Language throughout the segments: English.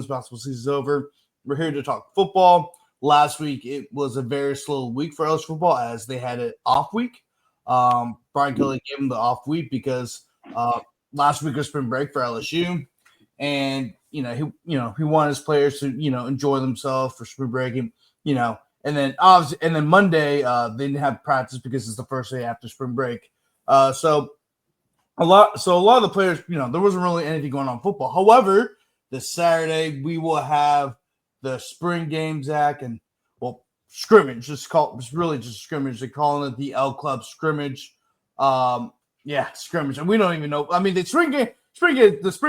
basketball season is over. We're here to talk football. Last week, it was a very slow week for LSU football as they had an off week. Brian Kelly gave them the off week because last week was spring break for LSU, and he wanted his players to enjoy themselves for spring break, and then Monday they didn't have practice because it's the first day after spring break. So a lot of the players, there wasn't really anything going on in football. However, this Saturday we will have the spring game, Zach, and scrimmage. It's really just scrimmage. They're calling it the L Club scrimmage. Scrimmage, and we don't even know. I mean, the spring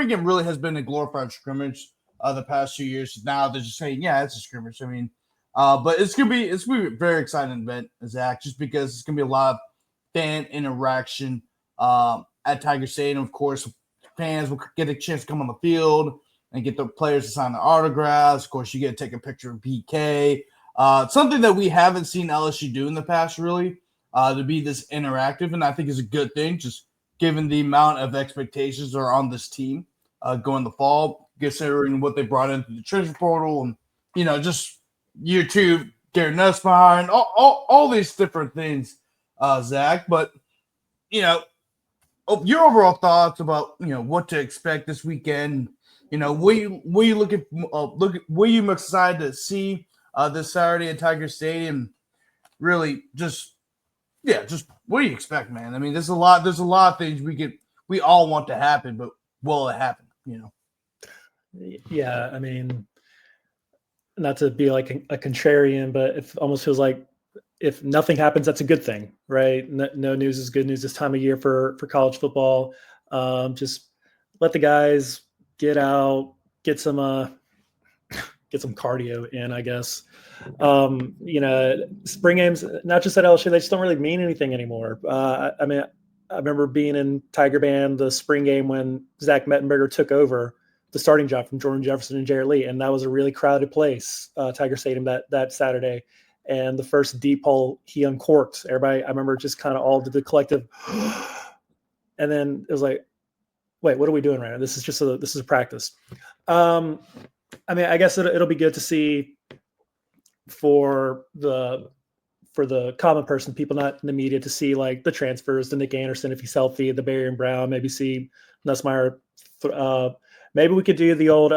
game really has been a glorified scrimmage the past 2 years. Now they're just saying, yeah, it's a scrimmage. I mean, but it's gonna be a very exciting event, Zach, just because it's gonna be a lot of fan interaction at Tiger Stadium. Of course, fans will get a chance to come on the field and get the players to sign the autographs. Of course, you get to take a picture of PK. Something that we haven't seen LSU do in the past, really, to be this interactive, and I think is a good thing, just given the amount of expectations that are on this team going the fall, considering what they brought into the transfer portal, and just year two, Garrett Nussmeier, and all these different things, Zach. But your overall thoughts about what to expect this weekend. What are you excited to see this Saturday at Tiger Stadium? Really, just what do you expect, man? I mean, there's a lot of things we all want to happen, but will it happen? Yeah, I mean, not to be like a contrarian, but it almost feels like if nothing happens, that's a good thing, right? No news is good news this time of year for college football. Just let the guys get out, get some cardio in, I guess. Spring games, not just at LSU, they just don't really mean anything anymore. I mean, I remember being in Tiger Band the spring game when Zach Mettenberger took over the starting job from Jordan Jefferson and Jarrett Lee, and that was a really crowded place, Tiger Stadium that Saturday. And the first deep hole he uncorked, everybody, I remember just kind of all did the collective, and then it was like, wait, what are we doing right now? This is a practice. I mean, I guess it'll be good to see for the common person, people not in the media, to see like the transfers, the Nick Anderson if he's healthy, the Barry and Brown, maybe see Nussmeier. Maybe we could do the old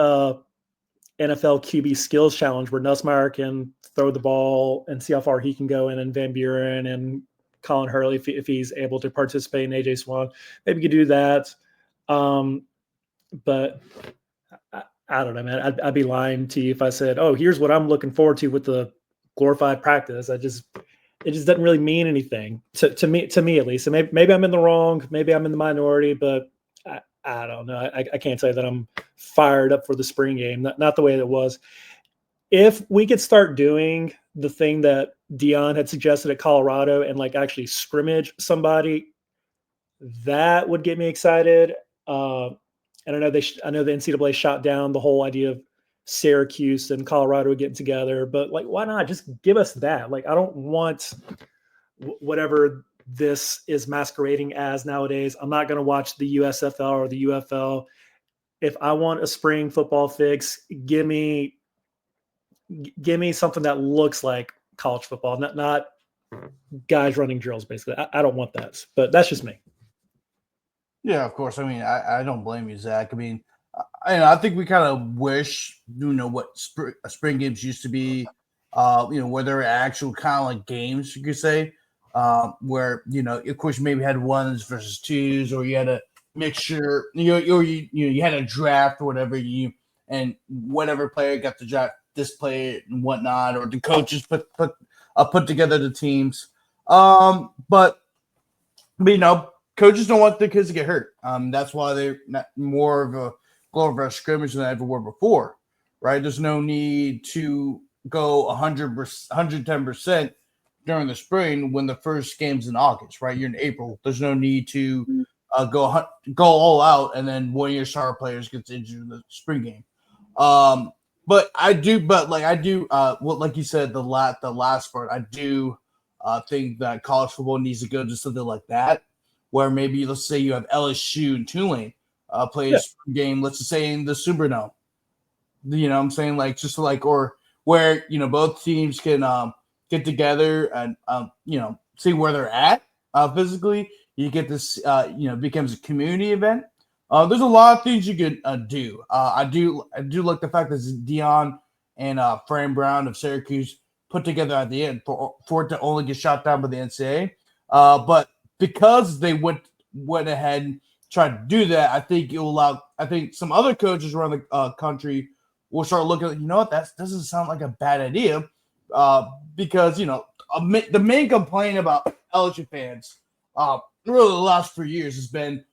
NFL QB skills challenge where Nussmeier can throw the ball and see how far he can go in, and Van Buren and Colin Hurley if he's able to participate in AJ Swan. Maybe we could do that. But I don't know, man. I'd be lying to you if I said, "Oh, here's what I'm looking forward to with the glorified practice." It just doesn't really mean anything to me at least. So maybe I'm in the wrong, maybe I'm in the minority, but I don't know. I can't say that I'm fired up for the spring game. Not the way that it was. If we could start doing the thing that Dion had suggested at Colorado and like actually scrimmage somebody, that would get me excited. And I know the NCAA shot down the whole idea of Syracuse and Colorado getting together, but like, why not just give us that? Like, I don't want whatever this is masquerading as nowadays. I'm not going to watch the USFL or the UFL. If I want a spring football fix, give me something that looks like college football, not guys running drills. Basically, I don't want that, but that's just me. Yeah, of course. I mean, I don't blame you, Zach. I mean, I think we kind of wish, what spring games used to be, where there were actual kind of like games, you could say, where, of course, you maybe had ones versus twos, or you had a mixture, you had a draft or whatever, and whatever player got to draft this player and whatnot, or the coaches put together the teams. But coaches don't want their kids to get hurt. That's why they're not more of a glorified scrimmage than ever were before, right? There's no need to go 100%, 110% during the spring when the first game's in August, right? You're in April. There's no need to go all out and then one of your star players gets injured in the spring game. Like you said, the last part, I do think that college football needs to go to something like that, where maybe let's say you have LSU and Tulane play a game, let's just say in the Superdome, You know what I'm saying? Like just like or where both teams can get together and see where they're at physically. You get this becomes a community event. There's a lot of things you can do. I do like the fact that Dion and Fran Brown of Syracuse put together at the end for it to only get shot down by the NCAA. But because they went ahead and tried to do that, I think it will allow. I think some other coaches around the country will start looking at, that doesn't sound like a bad idea, because the main complaint about LSU fans, really the last 4 years has been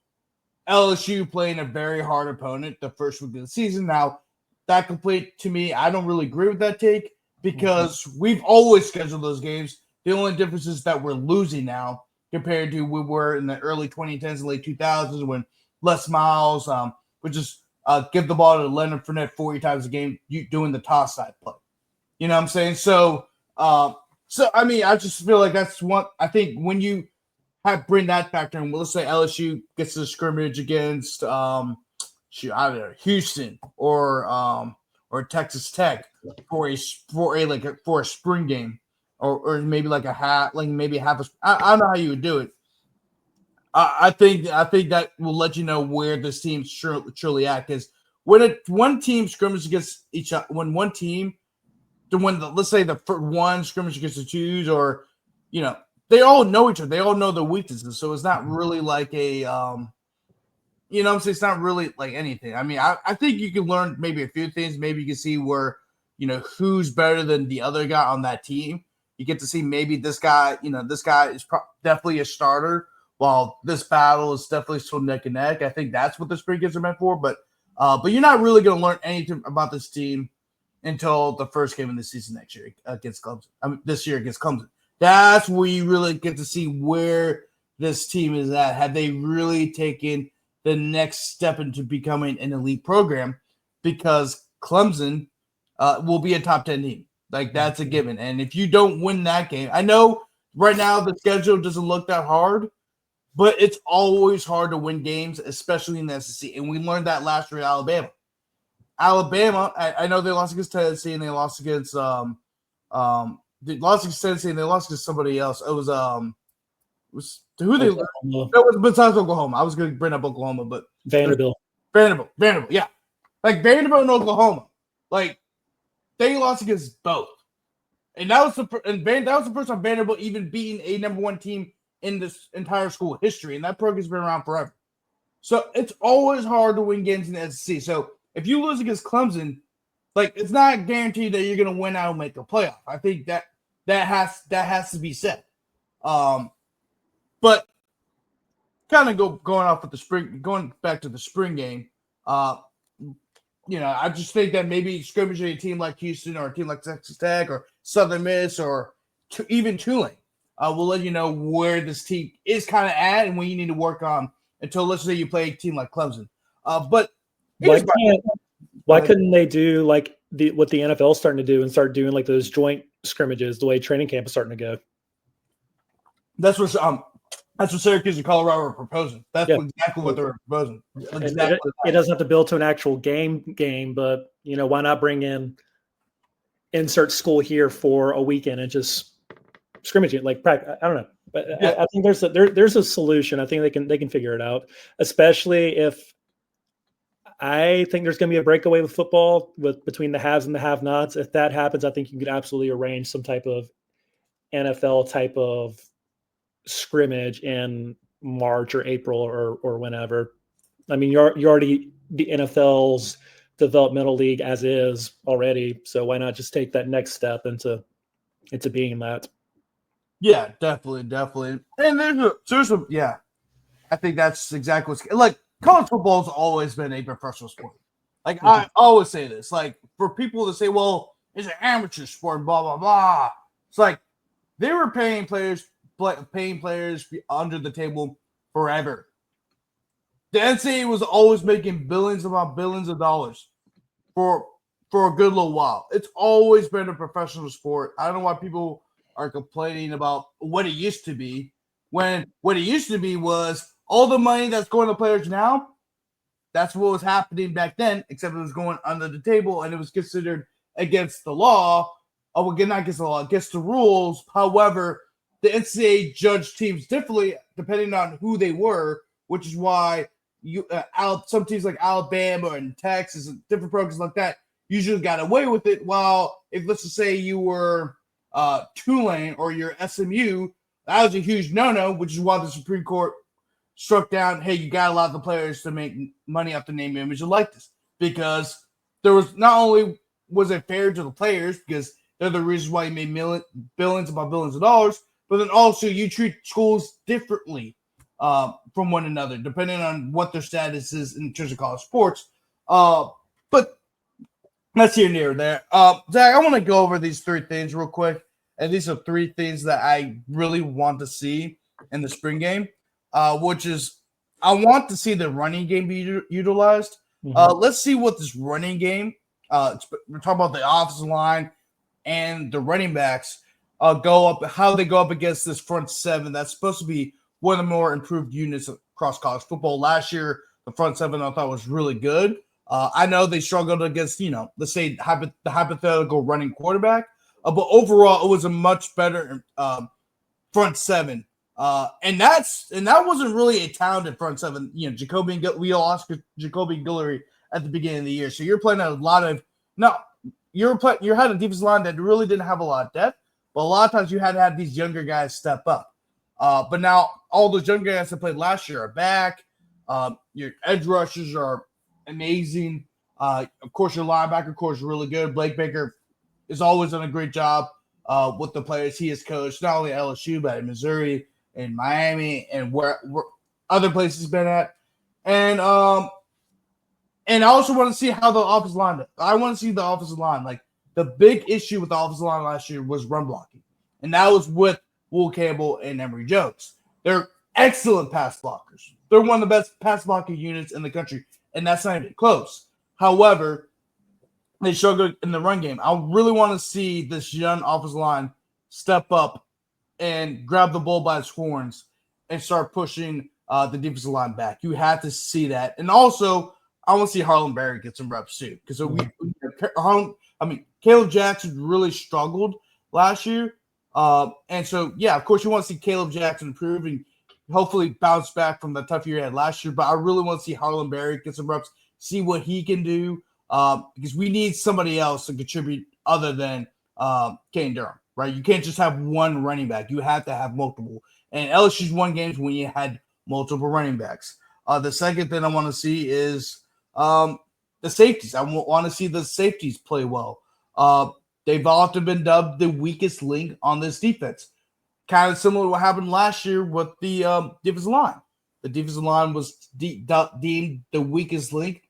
LSU playing a very hard opponent the first week of the season. Now, that complaint to me, I don't really agree with that take because we've always scheduled those games. The only difference is that we're losing now compared to we were in the early 2010s and late 2000s when Les Miles would just give the ball to Leonard Fournette 40 times a game doing the toss side play. You know what I'm saying? So, I mean, I just feel like that's one. I think when you bring that factor in, well, let's say LSU gets to the scrimmage against I don't know, Houston or Texas Tech for a spring game, or maybe like half a. I don't know how you would do it. I think that will let you know where this team's truly at, because when one team scrimmages against each other, let's say the one scrimmage against the twos, or they all know each other, they all know their weaknesses, so it's not really like a it's not really like anything. I mean, I think you can learn maybe a few things. Maybe you can see where who's better than the other guy on that team. You get to see maybe this guy is definitely a starter, while this battle is definitely still neck and neck. I think that's what the spring games are meant for. But you're not really going to learn anything about this team until the first game of the season next year against Clemson. This year against Clemson. That's where you really get to see where this team is at. Have they really taken the next step into becoming an elite program? Because Clemson will be a top 10 team. Like, that's a given. And if you don't win that game, I know right now the schedule doesn't look that hard, but it's always hard to win games, especially in the SEC. And we learned that last year at Alabama. I know they lost against Tennessee and they lost against Tennessee and they lost against somebody else. It was who they lost. It was besides Oklahoma. I was going to bring up Oklahoma, but Vanderbilt, yeah, like Vanderbilt and Oklahoma, like they lost against both, and that was the first time Vanderbilt even beating a number one team in this entire school history, and that program's been around forever. So it's always hard to win games in the SEC. So if you lose against Clemson, like, it's not guaranteed that you're going to win out and make the playoff. I think that has to be said. But kind of going back to the spring game. I just think that maybe scrimmaging a team like Houston or a team like Texas Tech or Southern Miss or even Tulane will let you know where this team is kind of at and what you need to work on until, let's say, you play a team like Clemson. But why couldn't they do like what the NFL is starting to do and start doing like those joint scrimmages the way training camp is starting to go? That's what Syracuse and Colorado are proposing. That's exactly what they're proposing. Exactly. It doesn't have to build to an actual game, but why not bring insert school here for a weekend and just scrimmage it like practice? I don't know, but I think there's a solution. I think they can figure it out, especially if. I think there's going to be a breakaway with football between the haves and the have-nots. If that happens, I think you could absolutely arrange some type of NFL type of scrimmage in March or April or whenever. I mean, you're already the NFL's developmental league as is already, so why not just take that next step into being that? Yeah, definitely. And there's a I think that's exactly what's like. College football has always been a professional sport. Like, I always say this, like, for people to say, well, it's an amateur sport, blah, blah, blah. It's like they were paying players under the table forever. The NCAA was always making billions of dollars for a good little while. It's always been a professional sport. I don't know why people are complaining about what it used to be, when what it used to be was all the money that's going to players now, that's what was happening back then, except it was going under the table and it was considered against the law. Oh, again, not against the law, against the rules. However, the NCAA judged teams differently depending on who they were, which is why some teams like Alabama and Texas and different programs like that usually got away with it. While if let's just say you were Tulane or your SMU, that was a huge no-no, which is why the Supreme Court struck down, hey, you got to allow the players to make money off the name, image, and likeness. Because there was not only was it fair to the players, because they're the reasons why you made billions upon billions of dollars, but then also you treat schools differently from one another, depending on what their status is in terms of college sports. But that's here and there. Zach, I want to go over these three things real quick. And these are three things that I really want to see in the spring game, which is I want to see the running game be utilized. Let's see what this running game, we're talking about the offensive line and the running backs, go up, how they go up against this front seven. That's supposed to be one of the more improved units across college football. Last year, the front seven I thought was really good. I know they struggled against, let's say the hypothetical running quarterback. But overall, it was a much better front seven, and that wasn't really a talented front seven. We lost Jacoby Guillory at the beginning of the year, so you're playing a lot of you had a defensive line that really didn't have a lot of depth, but a lot of times you had to have these younger guys step up. But now all those younger guys that played last year are back. Your edge rushers are amazing. Of course, your linebacker core is really good. Blake Baker has always done a great job with the players he has coached, not only at LSU, but at Missouri and Miami and where other places he's been at. And I also want to see how the offensive line does. I want to see the offensive line. Like, the big issue with the offensive line last year was run blocking. And that was with Will Campbell and Emory Jones. They're excellent pass blockers. They're one of the best pass blocking units in the country, and that's not even close. However, they struggled in the run game. I really want to see this young offensive line step up and grab the bull by its horns and start pushing the defensive line back. You have to see that. And also, I want to see Harlan Barry get some reps too. Because Caleb Jackson really struggled last year. And so, yeah, of course, you want to see Caleb Jackson improve and hopefully bounce back from the tough year he had last year. But I really want to see Harlan Barry get some reps, see what he can do. Because we need somebody else to contribute other than Kane Durham, right? You can't just have one running back. You have to have multiple. And LSU's won games when you had multiple running backs. The second thing I want to see is the safeties. I want to see the safeties play well. They've often been dubbed the weakest link on this defense. Kind of similar to what happened last year with the defensive line. The defensive line was deemed the weakest link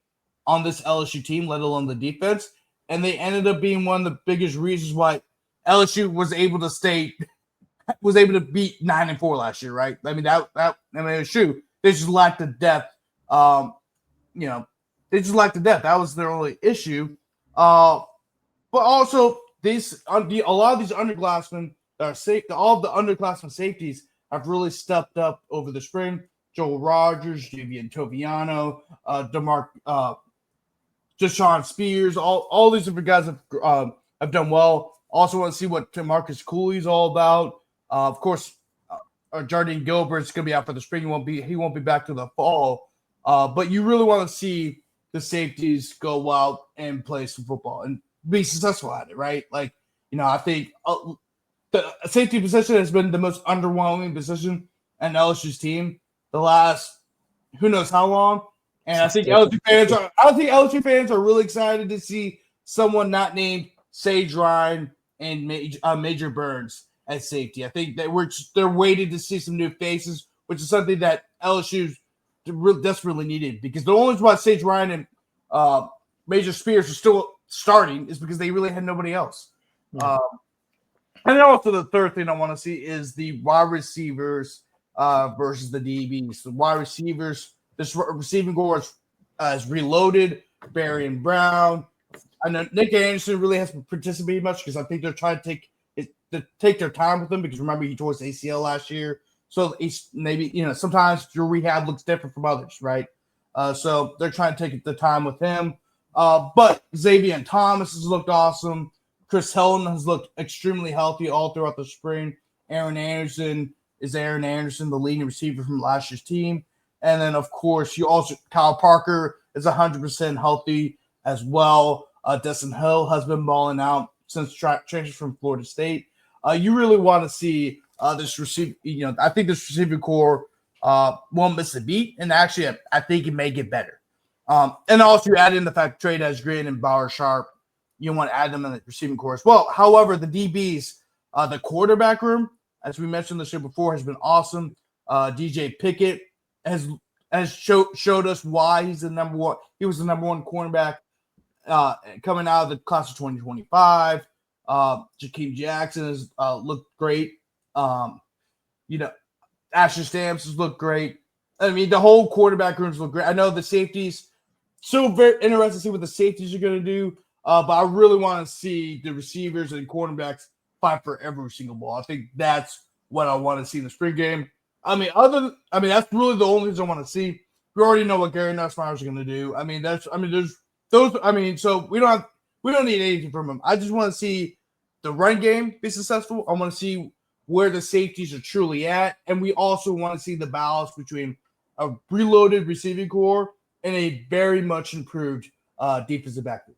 on this LSU team, let alone the defense. And they ended up being one of the biggest reasons why LSU was able to beat 9-4 last year, right? I mean, it's true. They just lacked the depth. They just lacked the depth. That was their only issue. But also, a lot of these underclassmen that are safe, all of the underclassmen safeties have really stepped up over the spring. Joel Rogers, Javian Toviano, Deshaun Spears, all these different guys have done well. Also want to see what Marcus Cooley's all about. Of course, Jardine Gilbert's going to be out for the spring. He won't be back to the fall. But you really want to see the safeties go out and play some football and be successful at it, right? Like, I think the safety position has been the most underwhelming position in LSU's team the last who knows how long. And I think LSU fans are really excited to see someone not named Sage Ryan and Major Burns at safety. I think that they're waiting to see some new faces, which is something that LSU really desperately needed, because the only reason why Sage Ryan and Major Spears are still starting is because they really had nobody else. And then also the third thing I want to see is the wide receivers versus the DBs. The wide receivers, this receiving core is reloaded. Barry and Brown. I know Nick Anderson really hasn't participated much because I think they're trying to take their time with him, because remember he tore his ACL last year. So he's maybe, sometimes your rehab looks different from others, right? So they're trying to take the time with him. But Xavier Thomas has looked awesome. Chris Hilton has looked extremely healthy all throughout the spring. Aaron Anderson, the leading receiver from last year's team. And then, of course, Kyle Parker is 100% healthy as well. Destin Hill has been balling out since transfer from Florida State. You really want to see this receiver. I think this receiving core won't miss a beat, and actually, I think it may get better. And also, you add in the fact Trey Green and Bauer Sharp. You want to add them in the receiving core as well. However, the DBs, the quarterback room, as we mentioned the show before, has been awesome. DJ Pickett has showed us why he's the number one. He was the number one cornerback coming out of the class of 2025. Jakeem Jackson has looked great. Asher Stamps has looked great. I mean, the whole quarterback rooms look great. I know the safeties, so very interested to see what the safeties are going to do. But I really want to see the receivers and cornerbacks fight for every single ball. I think that's what I want to see in the spring game. That's really the only things I want to see. We already know what Gary Nussmeier is going to do. So we don't need anything from him. I just want to see the run game be successful. I want to see where the safeties are truly at, and we also want to see the balance between a reloaded receiving core and a very much improved defensive backfield.